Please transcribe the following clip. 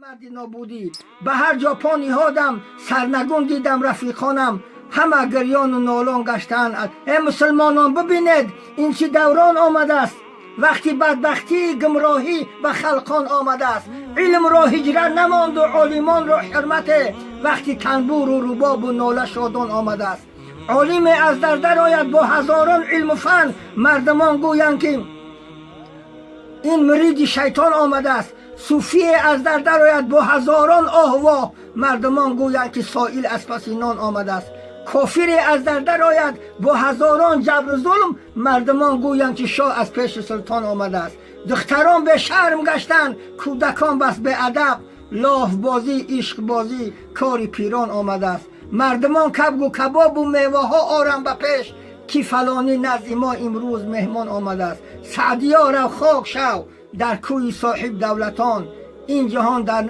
مردی نابودی به هر جا پا نهادم سرنگون دیدم رفیقانم همه گریان و نالان گشتند. ای مسلمانان ببینید این چه دوران آمده است وقتی بدبختی گمراهی به خلقان آمده است. علم را هجرت نماند و عالمان را حرمت وقتی تنبور و رباب و ناله شادان آمده است. عالم از در آید با هزاران علم و فن مردمان گویند که این مرید شیطان آمده است. صوفی از در آید با هزاران آهوا مردمان گویند که سائل از پس نان آمده است. کافر از در آید با هزاران جبر ظلم مردمان گویند که شاه از پیش سلطان آمده است. دختران به شرم گشتند کودکان بس به ادب لاف بازی عشق بازی کاری پیران آمده است. مردمان کبگ و کباب و میوه ها آرم به پیش کی فلانی نزد ما امروز مهمان آمده است. سعدیا رو خاک شو در کوی صاحب دولتان این جهان در